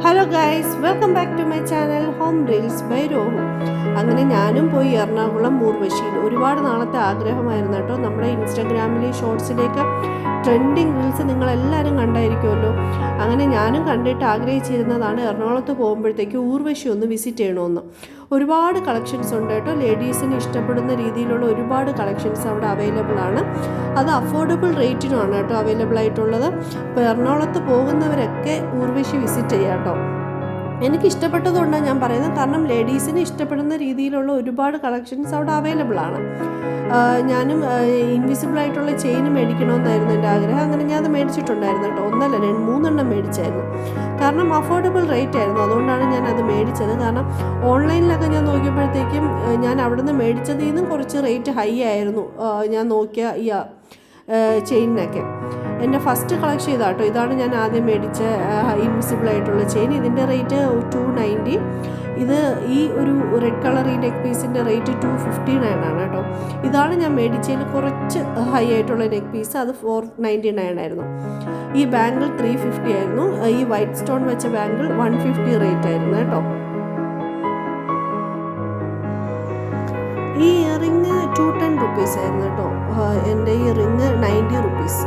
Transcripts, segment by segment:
Hello guys, welcome back to my channel home reels by Rohu. അങ്ങനെ ഞാനും പോയി എറണാകുളം ഊർവശിയിൽ. ഒരുപാട് നാളത്തെ ആഗ്രഹമായിരുന്നു കേട്ടോ. നമ്മുടെ ഇൻസ്റ്റാഗ്രാമിലെ ഷോർട്സിലേക്ക് ട്രെൻഡിങ് റീൽസ് നിങ്ങളെല്ലാവരും കണ്ടായിരിക്കുമല്ലോ. അങ്ങനെ ഞാനും കണ്ടിട്ട് ആഗ്രഹിച്ചിരുന്നതാണ് എറണാകുളത്ത് പോകുമ്പോഴത്തേക്ക് ഊർവശി ഒന്ന് വിസിറ്റ് ചെയ്യണമെന്ന്. ഒരുപാട് കളക്ഷൻസ് ഉണ്ട് കേട്ടോ. ലേഡീസിന് ഇഷ്ടപ്പെടുന്ന രീതിയിലുള്ള ഒരുപാട് കളക്ഷൻസ് അവിടെ അവൈലബിൾ ആണ്. അത് അഫോർഡബിൾ റേറ്റിനുമാണ് കേട്ടോ അവൈലബിൾ ആയിട്ടുള്ളത്. ഇപ്പോൾ എറണാകുളത്ത് പോകുന്നവരൊക്കെ ഊർവശി വിസിറ്റ് ചെയ്യാം കേട്ടോ. എനിക്ക് ഇഷ്ടപ്പെട്ടതുകൊണ്ടാണ് ഞാൻ പറയുന്നത്, കാരണം ലേഡീസിന് ഇഷ്ടപ്പെടുന്ന രീതിയിലുള്ള ഒരുപാട് കളക്ഷൻസ് അവിടെ അവൈലബിൾ ആണ്. ഞാനും ഇൻവിസിബിൾ ആയിട്ടുള്ള ചെയിൻ മേടിക്കണമെന്നായിരുന്നു എൻ്റെ ആഗ്രഹം. അങ്ങനെ ഞാൻ അത് മേടിച്ചിട്ടുണ്ടായിരുന്നു കേട്ടോ. ഒന്നല്ല 3 മേടിച്ചായിരുന്നു. കാരണം അഫോർഡബിൾ റേറ്റ് ആയിരുന്നു, അതുകൊണ്ടാണ് ഞാൻ അത് മേടിച്ചത്. കാരണം ഓൺലൈനിലൊക്കെ ഞാൻ നോക്കിയപ്പോഴത്തേക്കും ഞാൻ അവിടെ നിന്ന് മേടിച്ചതിൽ നിന്നും കുറച്ച് റേറ്റ് ഹൈ ആയിരുന്നു ഞാൻ നോക്കിയ ഈ ചെയിനിനൊക്കെ. എൻ്റെ ഫസ്റ്റ് കളക്ഷൻ ഇതാട്ടോ. ഇതാണ് ഞാൻ ആദ്യം മേടിച്ച ഇൻവിസിബിൾ ആയിട്ടുള്ള ചെയിൻ. ഇതിൻ്റെ റേറ്റ് 290. ഇത് ഈ ഒരു റെഡ് കളർ ഈ നെക്ക് പീസിൻ്റെ റേറ്റ് 259 ആണ് കേട്ടോ. ഇതാണ് ഞാൻ മേടിച്ചതിൽ കുറച്ച് ഹൈ ആയിട്ടുള്ള നെക്ക് പീസ്. അത് 499 ആയിരുന്നു. ഈ ബാംഗിൾ 350 ആയിരുന്നു. ഈ വൈറ്റ് സ്റ്റോൺ വെച്ച ബാംഗിൾ 150 റേറ്റ് ആയിരുന്നു കേട്ടോ. ഈ റിങ് 210 റുപ്പീസ് ആയിരുന്നു കേട്ടോ. എൻ്റെ ഈ റിങ് 90 റുപ്പീസ്.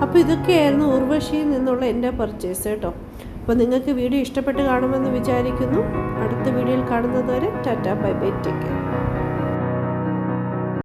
അപ്പോൾ ഇതൊക്കെയായിരുന്നു ഊർവശിയിൽ നിന്നുള്ള എൻ്റെ പർച്ചേസ് കേട്ടോ. അപ്പോൾ നിങ്ങൾക്ക് വീഡിയോ ഇഷ്ടപ്പെട്ട് കാണുമെന്ന് വിചാരിക്കുന്നു. അടുത്ത വീഡിയോയിൽ കാണുന്നത് വരെ tata bye bye, take care.